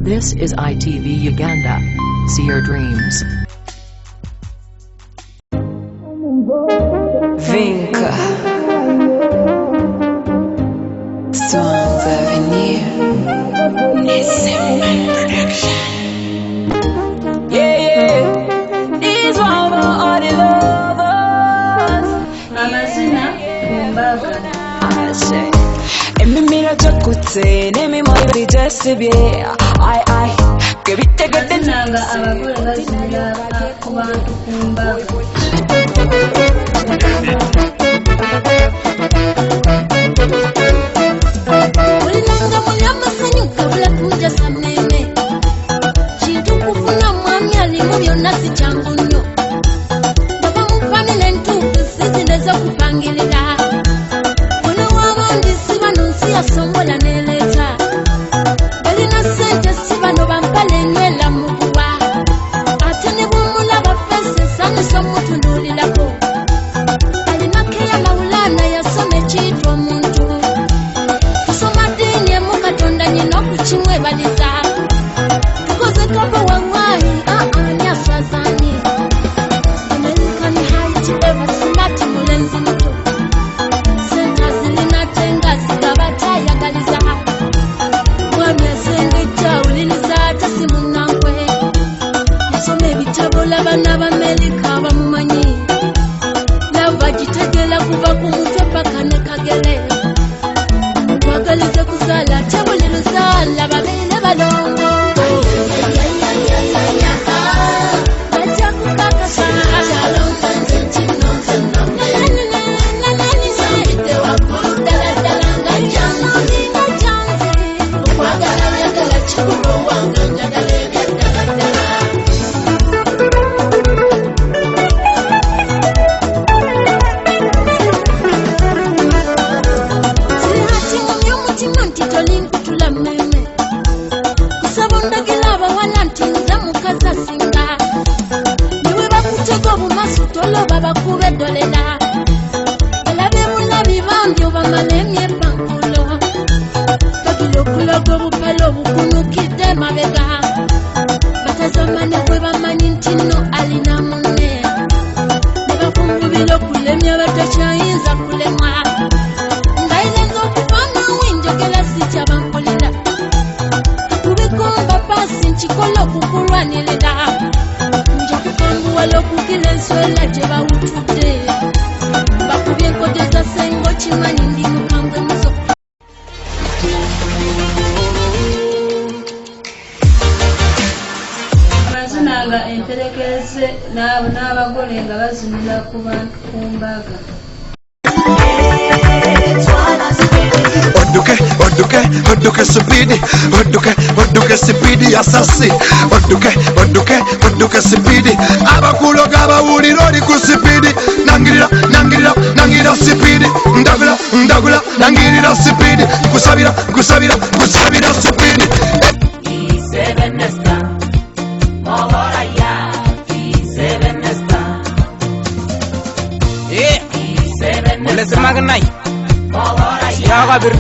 This is ITV Uganda. See your dreams. Vinca Songs Avenue December Production. Yeah, these one for all the lovers. Amazina Kumbaga. I say Emimira chakutse nemimoyo bijasibye I kebitegede Nanga abagole bazinira ku bantu Kumbaga. Ulinanga mulyama sanyuka bula kuja sameme Chintu kufuna mwami alimu byonna si kyangu nnyo Baba mu famile entuufu sizineza kupangirira Wano w'abandi si bano nsi yasomola n'eleeta Balina ssente si bano bampala enywera mu kuwa Ate ne bw'omulaba ffensi ensanyusa mutunuulirako Alina keya mawulana yasoma ekiyitwa omuntu Kusoma ddiini emu Katonda nyina okukimwebaliza Tukoze tobo wangwayi ani aswazanyi American height ever smart mulenzi muto Senta zilina tenga zigaba tayagaliza Mwami asengejja awuliriza ate si munnankwe Yasoma ebitabo labana b'Amerika bamumanyi Lava gitegeera kuva ku mutwe paka ne kagere Twagalize kuzaala ate buli luzaala babeere balongo Bajja kukakasa Sayite waggulu ddala ddala nga janzi nga janzi Okwagala njagala kikulu wange njagala ebyeddala ddala Sirihati ngumye omutima nti tolinkutula mmemme Kusaba ondagala abawala nti nze mukazi asinga Ne bwe bakutega obumasu toloba bakube eddolera Balabe bulabi bambi obamala emyeppankulo Bagira okulaga obupale obukunukidde emabega Batazamane bwe bamanyi nti nno alina munne Ne bakungubira okulemya batakyayinza kulemwa Ngayirenza okuva naawe njagala sikyabankolera Kubikomba pasi nkikola okukulwanirira Nja kukanguwala okugira enswera gye bawutudde Bakubye enkote za ssengo kimanyi ndi mukambwe muzo Amazina nga emperekeze n'abagole nga bazinira ku bantu Kumbaga. Oduke sipidi asasi Oduke sipidi abakuloga abawulira oli ku sipidi nangirira sipidi ndagula nangirira sipidi kusabira sipidi Oleh magnai, ya kabir,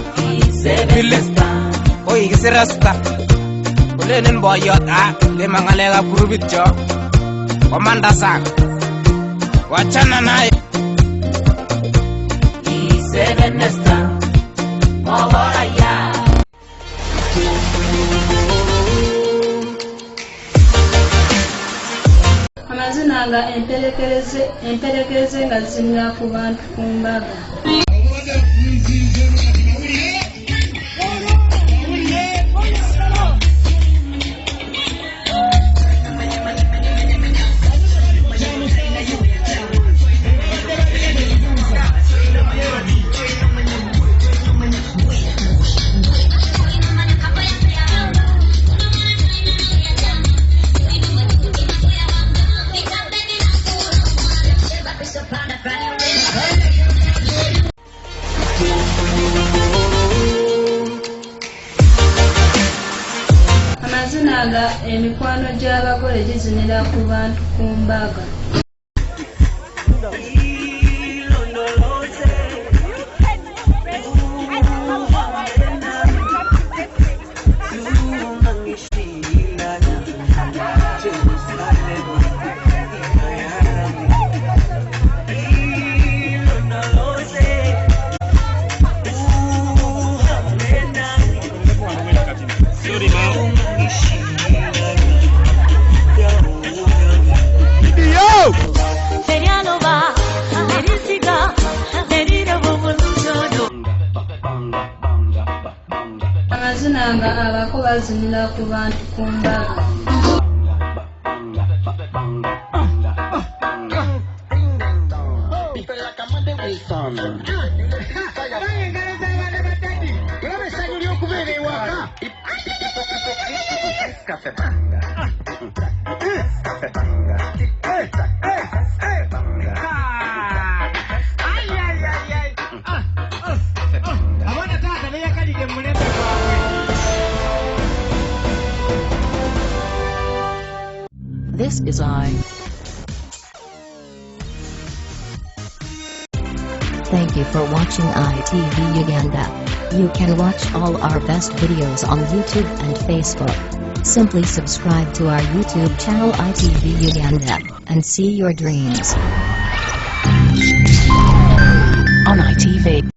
bilis, oi kisirasta, oleh nen boyot le mangalega kurubit jo, komanda sak, wacana nai. Amazina nga emperekeze nga zizinira ku bantu Kumbaga. Amazina nga emikwano gy'abagole gizinira ku bantu Kumbaga. nga abako bazinira ku bantu ku mbaga. This is I. Thank you for watching ITV Uganda. You can watch all our best videos on YouTube and Facebook. Simply subscribe to our YouTube channel ITV Uganda and see your dreams. On ITV.